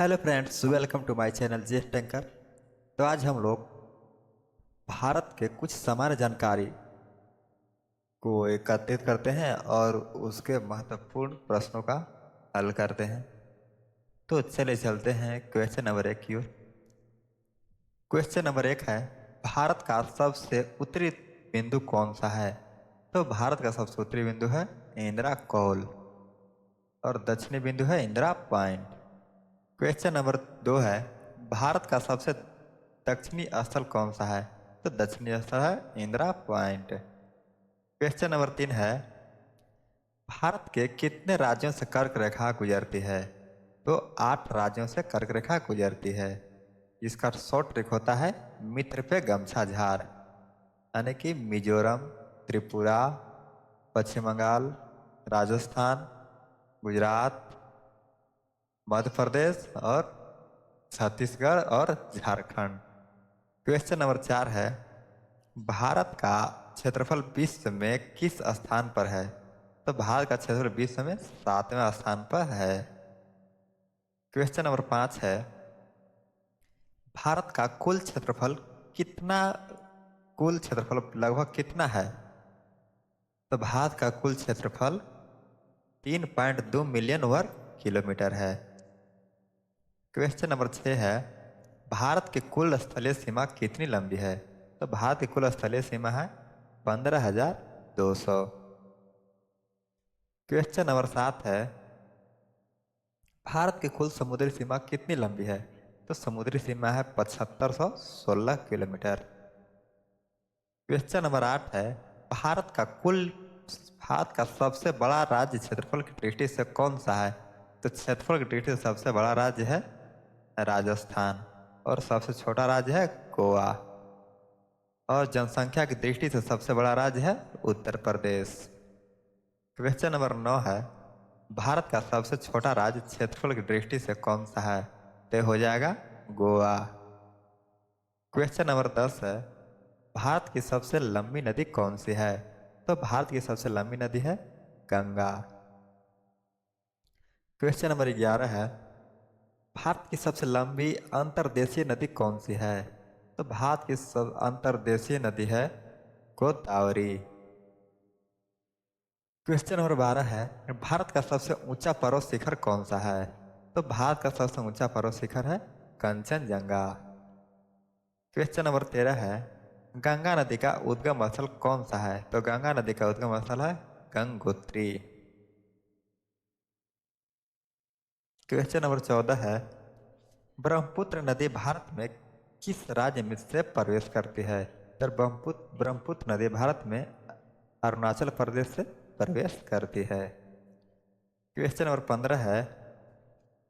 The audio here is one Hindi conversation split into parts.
Hello friends, welcome to my channel J tanker. तो आज हम लोग भारत के कुछ सामान्य जानकारी को एकत्रित करते हैं और उसके महत्वपूर्ण प्रश्नों का हल करते हैं। तो चले चलते हैं क्वेश्चन नंबर 1 की ओर। क्वेश्चन नंबर 1 है, भारत का सबसे उत्तरी बिंदु कौन सा है? तो भारत का सबसे उत्तरी बिंदु है इंदिरा कौल और दक्षिणी बिंदु है इंदिरा पॉइंट। क्वेश्चन नंबर 2 है, भारत का सबसे दक्षिणी स्थल कौन सा है? तो दक्षिणी स्थल है इंदिरा पॉइंट। क्वेश्चन नंबर 3 है, भारत के कितने राज्यों से कर्क रेखा गुजरती है? तो 8 राज्यों से कर्क रेखा गुजरती है। इसका शॉर्ट ट्रिक होता है मित्र पे गमछा झाड़, यानी कि मिजोरम, त्रिपुरा, पश्चिम बंगाल, राजस्थान, गुजरात, मध्य प्रदेश और छत्तीसगढ़ और झारखंड। क्वेश्चन नंबर 4 है, भारत का क्षेत्रफल विश्व में किस स्थान पर है? तो भारत का क्षेत्रफल विश्व में 7वें स्थान पर है। क्वेश्चन नंबर 5 है, भारत का कुल क्षेत्रफल लगभग कितना है? तो भारत का कुल क्षेत्रफल 3.2 मिलियन वर्ग किलोमीटर है। क्वेश्चन नंबर 6 है, भारत की कुल स्थलीय सीमा कितनी लंबी है? तो भारत की कुल स्थलीय सीमा है 15,200। क्वेश्चन नंबर 7 है, भारत की कुल समुद्री सीमा कितनी लंबी है? तो समुद्री सीमा है 7516 किलोमीटर। क्वेश्चन नंबर 8 है, भारत का सबसे बड़ा राज्य क्षेत्रफल की दृष्टि से कौन सा है? तो क्षेत्रफल की दृष्टि से सबसे बड़ा राज्य है राजस्थान और सबसे छोटा राज्य है गोवा और जनसंख्या की दृष्टि से सबसे बड़ा राज्य है उत्तर प्रदेश। क्वेश्चन नंबर 9 है, भारत का सबसे छोटा राज्य क्षेत्रफल की दृष्टि से कौन सा है? तो हो जाएगा गोवा। क्वेश्चन नंबर 10 है, भारत की सबसे लंबी नदी कौन सी है? तो भारत की सबसे लंबी नदी है गंगा। क्वेश्चन नंबर 11 है, भारत की सबसे लंबी अंतर्देशीय नदी कौन सी है? तो भारत की सब अंतर्देशीय नदी है गोदावरी। क्वेश्चन नंबर 12 है, भारत का सबसे ऊंचा पर्वत शिखर कौन सा है? तो भारत का सबसे ऊंचा पर्वत शिखर है कंचनजंगा। क्वेश्चन नंबर 13 है, गंगा नदी का उद्गम स्थल कौन सा है? तो गंगा नदी का उद्गम स्थल है गंगोत्री। क्वेश्चन नंबर 14 है, ब्रह्मपुत्र नदी भारत में किस राज्य में से प्रवेश करती है? तो ब्रह्मपुत्र नदी भारत में अरुणाचल प्रदेश से प्रवेश करती है। क्वेश्चन नंबर 15 है,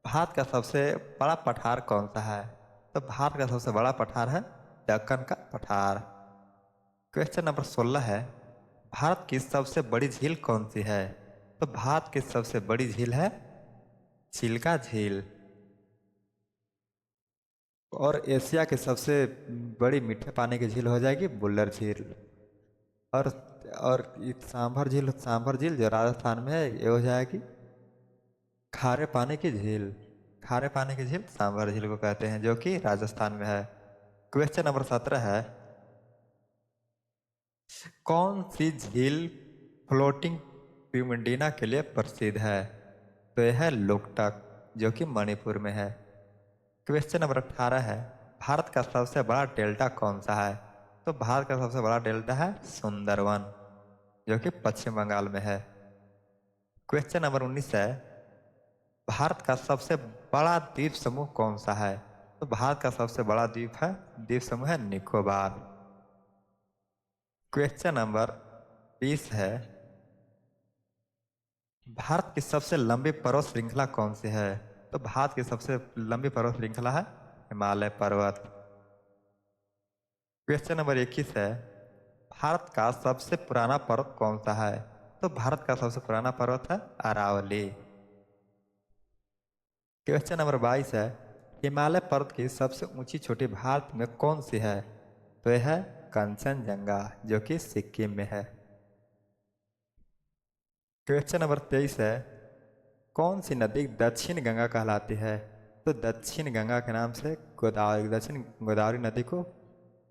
भारत का सबसे बड़ा पठार कौन सा है? तो भारत का सबसे बड़ा पठार है दक्कन का पठार। क्वेश्चन नंबर 16 है, भारत की सबसे बड़ी झील कौन सी है? तो भारत की सबसे बड़ी झील है चिल्का झील। और एशिया की सबसे बड़ी मीठे पानी की झील हो जाएगी बुल्लर झील। और सांभर झील जो राजस्थान में है ये हो जाएगी खारे पानी की झील। खारे पानी की झील सांभर झील को कहते हैं जो कि राजस्थान में है। क्वेश्चन नंबर 17 है, कौन सी झील फ्लोटिंग ट्यूमंडीना के लिए प्रसिद्ध है? तो यह है लोकटक जो कि मणिपुर में है। क्वेश्चन नंबर 18 है, भारत का सबसे बड़ा डेल्टा कौन सा है? तो भारत का सबसे बड़ा डेल्टा है सुंदरवन जो कि पश्चिम बंगाल में है। क्वेश्चन नंबर 19 है, भारत का सबसे बड़ा द्वीप समूह कौन सा है? तो भारत का सबसे बड़ा द्वीप समूह है निकोबार। क्वेश्चन नंबर 20 है, भारत की सबसे लंबी पर्वत श्रृंखला कौन सी है? तो भारत की सबसे लंबी पर्वत श्रृंखला है हिमालय पर्वत। क्वेश्चन नंबर 21 है, भारत का सबसे पुराना पर्वत कौन सा है? तो भारत का सबसे पुराना पर्वत है अरावली। क्वेश्चन नंबर 22 है, हिमालय पर्वत की सबसे ऊंची चोटी भारत में कौन सी है? तो यह है कंचनजंगा जो कि सिक्किम में है। क्वेश्चन नंबर 23 है, कौन सी नदी दक्षिण गंगा कहलाती है? तो दक्षिण गंगा के नाम से दक्षिण गोदावरी नदी को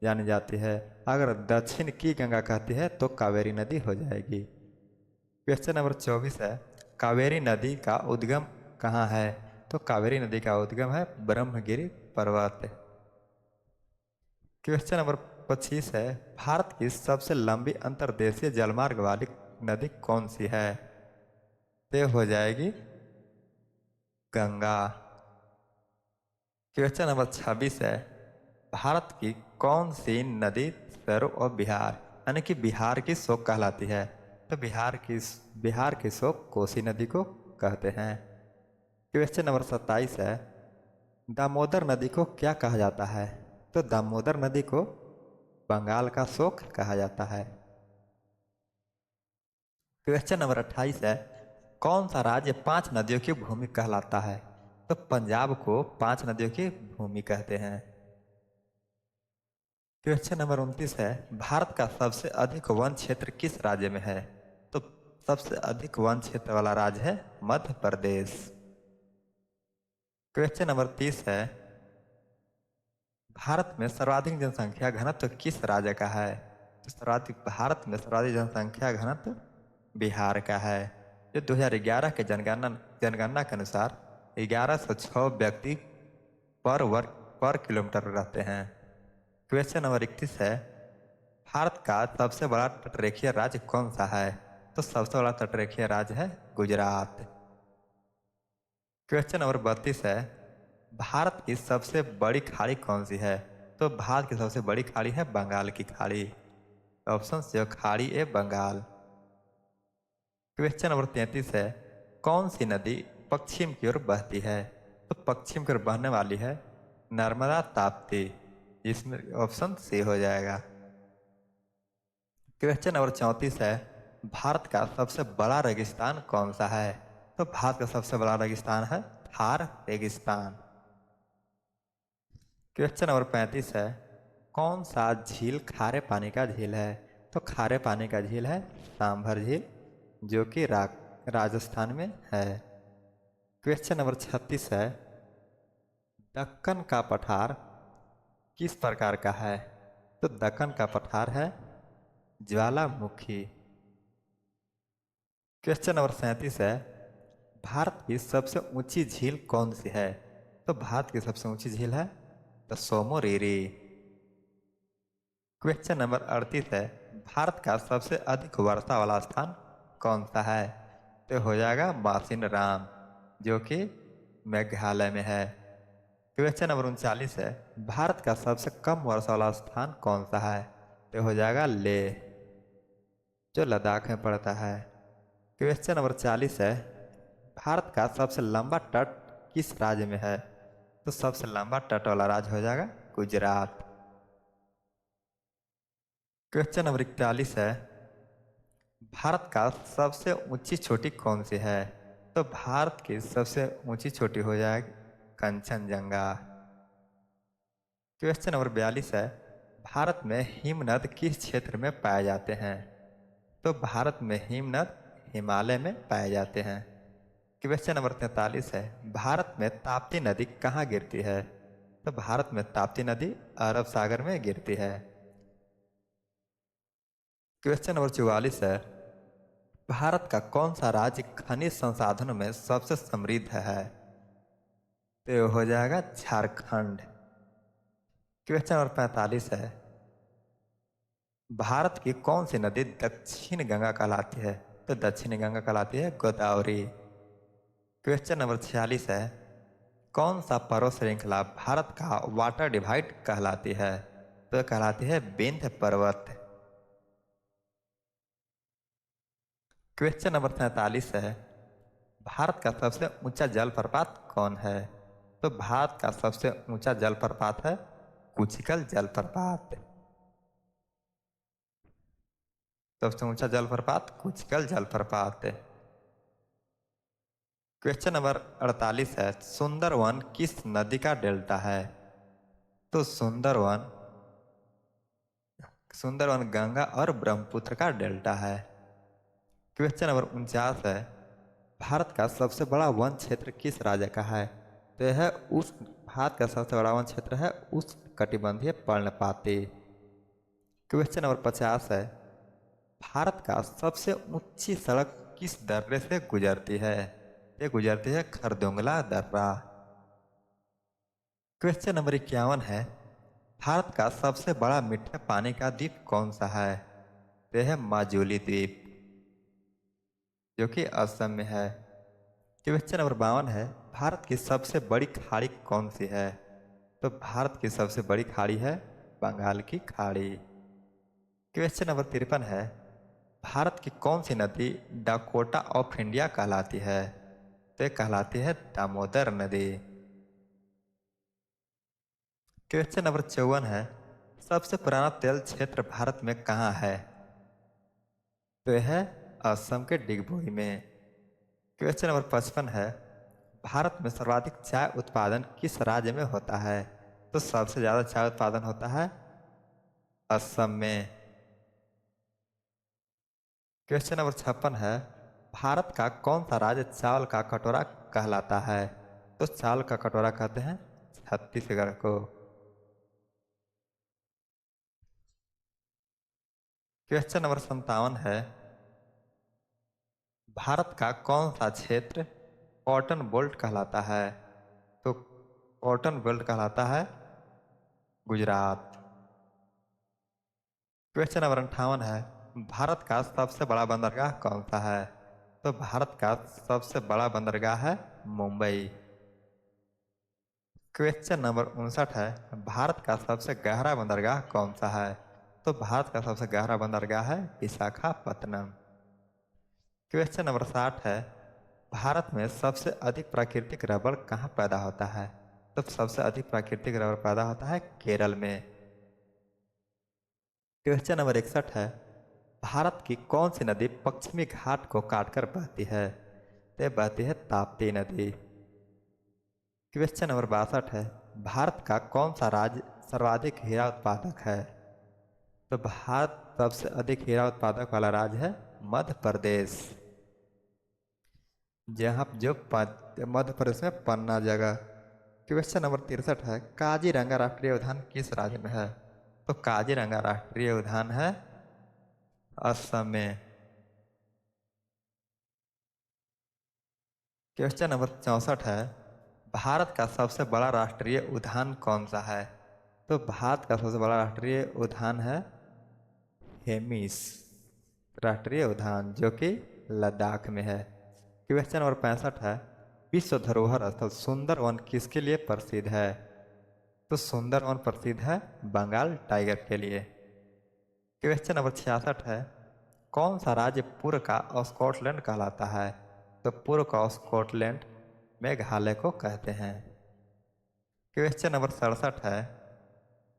जानी जाती है। अगर दक्षिण की गंगा कहती है तो कावेरी नदी हो जाएगी। क्वेश्चन नंबर 24 है, कावेरी नदी का उद्गम कहाँ है? तो कावेरी नदी का उद्गम है ब्रह्मगिरि पर्वत। क्वेश्चन नंबर 25 है, भारत की सबसे लंबी अंतर्देशीय जलमार्ग वाली नदी कौन सी है? तो हो जाएगी गंगा। क्वेश्चन नंबर 26 है, भारत की कौन सी नदी स्वरूप और बिहार यानी कि बिहार की शोक कहलाती है? तो बिहार की शोक कोसी नदी को कहते हैं। क्वेश्चन नंबर 27 है, दामोदर नदी को क्या कहा जाता है? तो दामोदर नदी को बंगाल का शोक कहा जाता है। क्वेश्चन नंबर 28 है, कौन सा राज्य 5 नदियों की भूमि कहलाता है? तो पंजाब को 5 नदियों की भूमि कहते हैं। क्वेश्चन नंबर 29 है, भारत का सबसे अधिक वन क्षेत्र किस राज्य में है? तो सबसे अधिक वन क्षेत्र वाला राज्य है मध्य प्रदेश। क्वेश्चन नंबर 30 है, भारत में सर्वाधिक जनसंख्या घनत्व किस राज्य का है? तो भारत में सर्वाधिक जनसंख्या घनत्व बिहार का है, जो 2011 के जनगणना के अनुसार 1106 व्यक्ति पर किलोमीटर रहते हैं। क्वेश्चन नंबर 31 है, भारत का सबसे बड़ा तटरेखीय राज्य कौन सा है? तो सबसे बड़ा तटरेखीय राज्य है गुजरात। क्वेश्चन नंबर 32 है, भारत की सबसे बड़ी खाड़ी कौन सी है? तो भारत की सबसे बड़ी खाड़ी है बंगाल की खाड़ी। ऑप्शन जो खाड़ी ए बंगाल। क्वेश्चन नंबर 33 है, कौन सी नदी पश्चिम की ओर बहती है? तो पश्चिम की ओर बहने वाली है नर्मदा ताप्ती, जिसमें ऑप्शन सी हो जाएगा। क्वेश्चन नंबर 34 है, भारत का सबसे बड़ा रेगिस्तान कौन सा है? तो भारत का सबसे बड़ा रेगिस्तान है थार रेगिस्तान। क्वेश्चन नंबर 35 है, कौन सा झील खारे पानी का झील है? तो खारे पानी का झील है सांभर झील, जो कि राजस्थान में है। क्वेश्चन नंबर 36 है, दक्कन का पठार किस प्रकार का है? तो दक्कन का पठार है ज्वालामुखी। क्वेश्चन नंबर 37 है, भारत की सबसे ऊंची झील कौन सी है? तो भारत की सबसे ऊंची झील है द सोमोरेरी। क्वेश्चन नंबर 38 है, भारत का सबसे अधिक वर्षा वाला स्थान कौन सा है? तो हो जाएगा मासिन राम, जो कि मेघालय में है। क्वेश्चन नंबर 39 है, भारत का सबसे कम वर्षा वाला स्थान कौन सा है? तो हो जाएगा लेह, जो लद्दाख में पड़ता है। क्वेश्चन नंबर 40 है, भारत का सबसे लंबा तट किस राज्य में है? तो सबसे लंबा तट वाला राज्य हो जाएगा गुजरात। क्वेश्चन नंबर 41 है, भारत का सबसे ऊंची चोटी कौन सी है? तो भारत की सबसे ऊंची चोटी हो जाएगी कंचनजंगा। क्वेश्चन नंबर 42 है, भारत में हिमनद किस क्षेत्र में पाए जाते हैं? तो भारत में हिमनद हिमालय में पाए जाते हैं। क्वेश्चन नंबर 43 है, भारत में ताप्ती नदी कहाँ गिरती है? तो भारत में ताप्ती नदी अरब सागर में गिरती है। क्वेश्चन नंबर 44 है, भारत का कौन सा राज्य खनिज संसाधनों में सबसे समृद्ध है? तो हो जाएगा झारखंड। क्वेश्चन नंबर 45 है, भारत की कौन सी नदी दक्षिण गंगा कहलाती है? तो दक्षिणी गंगा कहलाती है गोदावरी। क्वेश्चन नंबर 46 है, कौन सा पर्वत श्रृंखला भारत का वाटर डिवाइड कहलाती है? तो कहलाती है विंध्य पर्वत। क्वेश्चन नंबर 47 है, भारत का सबसे ऊंचा जलप्रपात कौन है? तो भारत का सबसे ऊंचा जलप्रपात है कुचिकल जलप्रपात। सबसे ऊंचा जलप्रपात कुचिकल जलप्रपात। क्वेश्चन नंबर 48 है, सुंदरवन किस नदी का डेल्टा है? तो सुंदरवन गंगा और ब्रह्मपुत्र का डेल्टा है। क्वेश्चन नंबर 49 है, भारत का सबसे बड़ा वन क्षेत्र किस राज्य का है? तो यह भारत का सबसे बड़ा वन क्षेत्र है उष्णकटिबंधीय पर्णपाती। क्वेश्चन नंबर 50 है, भारत का सबसे ऊंची सड़क किस दर्रे से गुजरती है? ये गुजरती है खरदुंगला दर्रा। क्वेश्चन नंबर 51 है, भारत का सबसे बड़ा मीठे पानी का द्वीप कौन सा है? यह है माजुली द्वीप, जो कि असम में है। क्वेश्चन नंबर 52 है, भारत की सबसे बड़ी खाड़ी कौन सी है? तो भारत की सबसे बड़ी खाड़ी है बंगाल की खाड़ी। क्वेश्चन नंबर 53 है, भारत की कौन सी नदी डाकोटा ऑफ इंडिया कहलाती है? तो ये कहलाती है दामोदर नदी। क्वेश्चन नंबर 54 है, सबसे पुराना तेल क्षेत्र भारत में कहाँ है? तो यह है असम के डिगबोई में। क्वेश्चन नंबर 55 है, भारत में सर्वाधिक चाय उत्पादन किस राज्य में होता है? तो सबसे ज्यादा चाय उत्पादन होता है असम में। क्वेश्चन नंबर 56 है, भारत का कौन सा राज्य चावल का कटोरा कहलाता है? तो चावल का कटोरा कहते हैं छत्तीसगढ़ को। क्वेश्चन नंबर 57 है, भारत का कौन सा क्षेत्र कॉटन बेल्ट कहलाता है? तो कॉटन बेल्ट कहलाता है गुजरात। क्वेश्चन नंबर 58 है, भारत का सबसे बड़ा बंदरगाह कौन सा है? तो भारत का सबसे बड़ा बंदरगाह है मुंबई। क्वेश्चन नंबर 59 है, भारत का सबसे गहरा बंदरगाह कौन सा है? तो भारत का सबसे गहरा बंदरगाह है विशाखापत्तनम। क्वेश्चन नंबर 60 है, भारत में सबसे अधिक प्राकृतिक रबड़ कहाँ पैदा होता है? तो सबसे अधिक प्राकृतिक रबड़ पैदा होता है केरल में। क्वेश्चन नंबर 61 है, भारत की कौन सी नदी पश्चिमी घाट को काटकर बहती है? तो ये बहती है ताप्ती नदी। क्वेश्चन नंबर 62 है, भारत का कौन सा राज्य सर्वाधिक हीरा उत्पादक है? तो भारत सबसे अधिक हीरा उत्पादक वाला राज्य है मध्य प्रदेश। जहाँ जो मध्य प्रदेश में पन्ना जगह। क्वेश्चन नंबर 63 है, काजीरंगा राष्ट्रीय उद्यान किस राज्य में है? तो काजीरंगा राष्ट्रीय उद्यान है असम में। क्वेश्चन नंबर 64 है, भारत का सबसे बड़ा राष्ट्रीय उद्यान कौन सा है? तो भारत का सबसे बड़ा राष्ट्रीय उद्यान है हेमिस राष्ट्रीय उद्यान, जो कि लद्दाख में है। क्वेश्चन नंबर 65 है, विश्व धरोहर स्थल सुंदरवन किसके लिए प्रसिद्ध है? तो सुंदरवन प्रसिद्ध है बंगाल टाइगर के लिए। क्वेश्चन नंबर 66 है, कौन सा राज्य पूर्व का स्कॉटलैंड कहलाता है? तो पूर्व का स्कॉटलैंड मेघालय को कहते हैं। क्वेश्चन नंबर 67 है,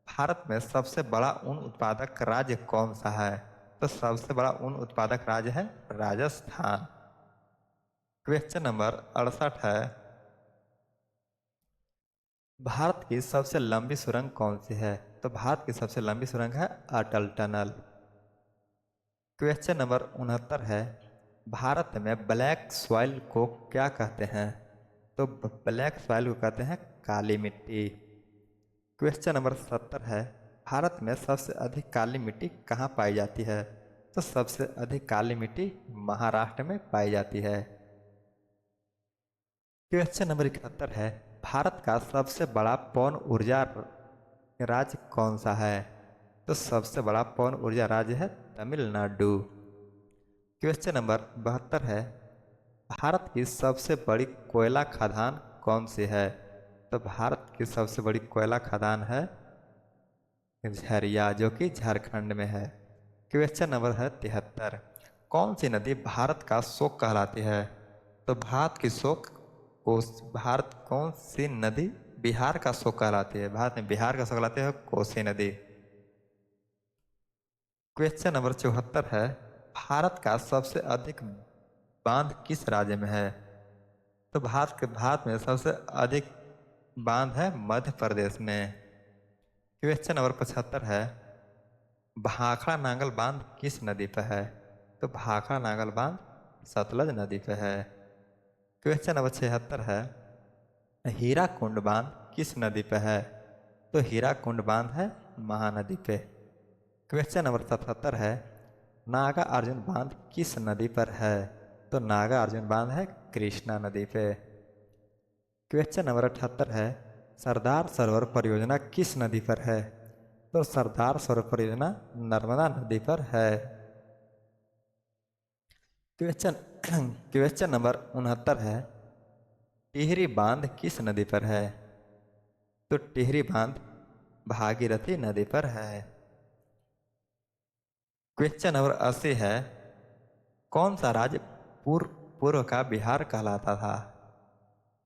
भारत में सबसे बड़ा ऊन उत्पादक राज्य कौन सा है? तो सबसे बड़ा ऊन उत्पादक राज्य है राजस्थान। क्वेश्चन नंबर 68 है, भारत की सबसे लंबी सुरंग कौन सी है? तो भारत की सबसे लंबी सुरंग है अटल टनल। क्वेश्चन नंबर 69 है, भारत में ब्लैक सॉइल को क्या कहते हैं? तो ब्लैक सॉइल को कहते हैं काली मिट्टी। क्वेश्चन नंबर 70 है, भारत में सबसे अधिक काली मिट्टी कहाँ पाई जाती है? तो सबसे अधिक काली मिट्टी महाराष्ट्र में पाई जाती है। क्वेश्चन नंबर 71 है, भारत का सबसे बड़ा पवन ऊर्जा राज्य कौन सा है? तो सबसे बड़ा पवन ऊर्जा राज्य है तमिलनाडु। क्वेश्चन नंबर 72 है, भारत की सबसे बड़ी कोयला खदान कौन सी है? तो भारत की सबसे बड़ी कोयला खदान है झरिया, जो कि झारखंड में है। क्वेश्चन नंबर है 73, कौन सी नदी भारत का शोक कहलाती है? तो भारत की शोक को भारत कौन सी नदी बिहार का शोक कहलाती है? भारत में बिहार का शोक कहलाती है कोसी नदी। क्वेश्चन नंबर 74 है, भारत का सबसे अधिक बांध किस राज्य में है? तो भारत में सबसे अधिक बांध है मध्य प्रदेश में। क्वेश्चन नंबर 75 है, भाखड़ा नांगल बांध किस नदी पर है? तो भाखड़ा नांगल बांध सतलज नदी पर है। क्वेश्चन नंबर 76 है, हीराकुंड बांध किस नदी पे है? तो हीराकुंड बांध है महानदी पे। क्वेश्चन नंबर 77 है, नागा अर्जुन बांध किस नदी पर है? तो नागा अर्जुन बांध है कृष्णा नदी पे। क्वेश्चन नंबर 78 है, सरदार सरोवर परियोजना किस नदी पर है? तो सरदार सरोवर परियोजना नर्मदा नदी पर है। क्वेश्चन क्वेश्चन नंबर 69 है, टिहरी बांध किस नदी पर है? तो टिहरी बांध भागीरथी नदी पर है। क्वेश्चन नंबर 80 है, कौन सा राज्य पूर्व का बिहार कहलाता था?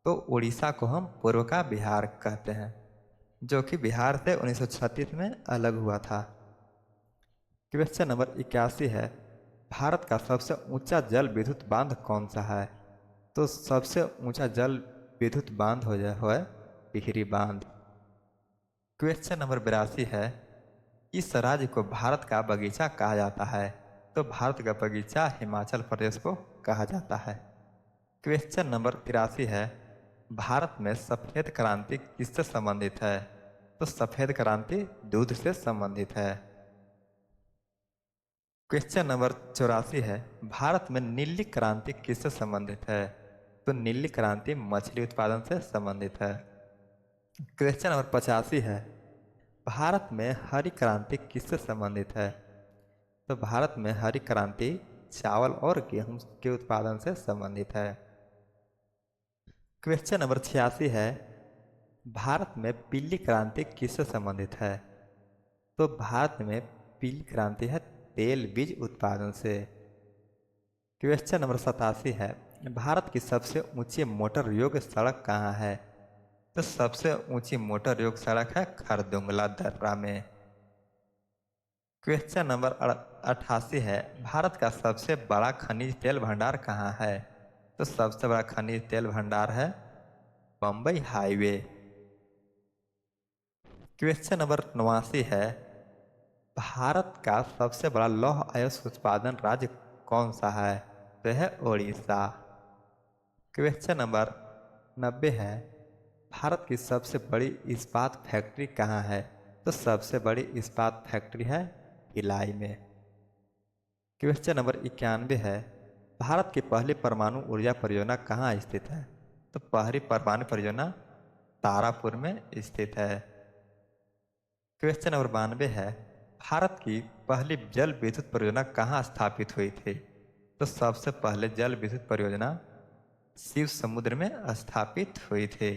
तो उड़ीसा को हम पूर्व का बिहार कहते हैं, जो कि बिहार से 1936 में अलग हुआ था। क्वेश्चन नंबर 81 है, भारत का सबसे ऊंचा जल विद्युत बांध कौन सा है? तो सबसे ऊंचा जल विद्युत बांध हो है टिहरी बांध। क्वेश्चन नंबर 82 है, इस राज्य को भारत का बगीचा कहा जाता है? तो भारत का बगीचा हिमाचल प्रदेश को कहा जाता है। क्वेश्चन नंबर 83 है, भारत में सफेद क्रांति किससे संबंधित है? तो सफेद क्रांति दूध से संबंधित है। क्वेश्चन नंबर 84 है, भारत में नीली क्रांति किससे संबंधित है? तो नीली क्रांति मछली उत्पादन से संबंधित है। क्वेश्चन नंबर 85 है, भारत में हरी क्रांति किससे संबंधित है? तो भारत में हरी क्रांति चावल और गेहूं के उत्पादन से संबंधित है। क्वेश्चन नंबर 86 है, भारत में पीली क्रांति किससे संबंधित है? तो भारत में पीली क्रांति है तेल बीज उत्पादन से। क्वेश्चन नंबर 87 है, भारत की सबसे ऊंची मोटर योग्य सड़क कहाँ है? तो सबसे ऊंची मोटर योग्य सड़क है खरदुंगला दर्रा में। क्वेश्चन नंबर 88 है, भारत का सबसे बड़ा खनिज तेल भंडार कहाँ है? तो सबसे बड़ा खनिज तेल भंडार है बम्बई हाईवे। क्वेश्चन नंबर 89 है, भारत का सबसे बड़ा लौह अयस्क उत्पादन राज्य कौन सा है? तो है उड़ीसा। क्वेश्चन नंबर 90 है, भारत की सबसे बड़ी इस्पात फैक्ट्री कहाँ है? तो सबसे बड़ी इस्पात फैक्ट्री है भिलाई में। क्वेश्चन नंबर 91 है, भारत की पहली परमाणु ऊर्जा परियोजना कहाँ स्थित है? तो पहली परमाणु परियोजना तारापुर में स्थित है। क्वेश्चन नंबर 92 है, भारत की पहली जल विद्युत परियोजना कहाँ स्थापित हुई थी? तो सबसे पहले जल विद्युत परियोजना शिव समुद्र में स्थापित हुई थी।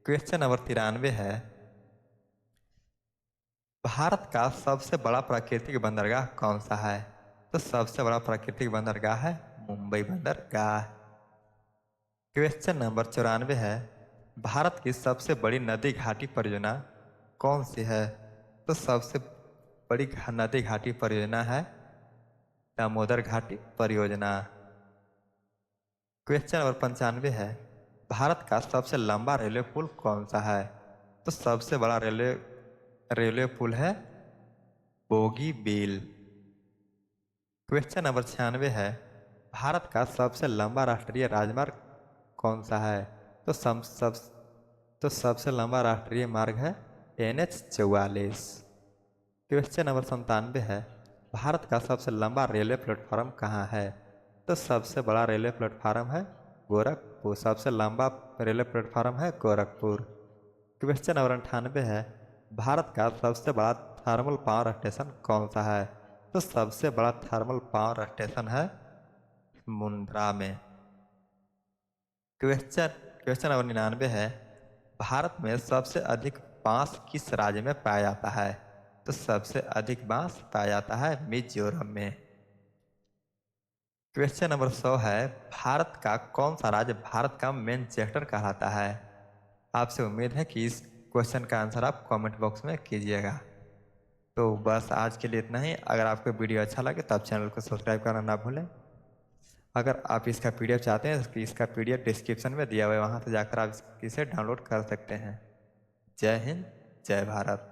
क्वेश्चन नंबर 93 है, भारत का सबसे बड़ा प्राकृतिक बंदरगाह कौन सा है? तो सबसे बड़ा प्राकृतिक बंदरगाह है मुंबई बंदरगाह। क्वेश्चन नंबर 94 है, भारत की सबसे बड़ी नदी घाटी परियोजना कौन सी है? तो सबसे बड़ी नदी घाटी परियोजना है दामोदर घाटी परियोजना। क्वेश्चन नंबर 95 है, भारत का सबसे लंबा रेलवे पुल कौन सा है? तो सबसे बड़ा रेलवे पुल है बोगीबील। क्वेश्चन नंबर 96 है, भारत का सबसे लंबा राष्ट्रीय राजमार्ग कौन सा है? तो सबसे लंबा राष्ट्रीय मार्ग है NH 44। क्वेश्चन नंबर 97 है, भारत का सबसे लंबा रेलवे प्लेटफॉर्म कहाँ है? तो सबसे बड़ा रेलवे प्लेटफॉर्म है गोरखपुर। सबसे लंबा रेलवे प्लेटफॉर्म है गोरखपुर। क्वेश्चन नंबर 98 है, भारत का सबसे बड़ा थर्मल पावर स्टेशन कौन सा है? तो सबसे बड़ा थर्मल पावर स्टेशन है मुंद्रा में। क्वेश्चन नंबर 99 है, भारत में सबसे अधिक बांस किस राज्य में पाया जाता है? तो सबसे अधिक बांस पाया जाता है मिजोरम में। क्वेश्चन नंबर 100 है, भारत का कौन सा राज्य भारत का मैनचेस्टर कहलाता है? आपसे उम्मीद है कि इस क्वेश्चन का आंसर आप कमेंट बॉक्स में कीजिएगा। तो बस आज के लिए इतना ही। अगर आपको वीडियो अच्छा लगे तो आप चैनल को सब्सक्राइब करना ना भूलें। अगर आप इसका PDF चाहते हैं तो इसका PDF डिस्क्रिप्शन में दिया हुआ है, वहाँ से जाकर आप इसे डाउनलोड कर सकते हैं। जय हिंद, जय भारत।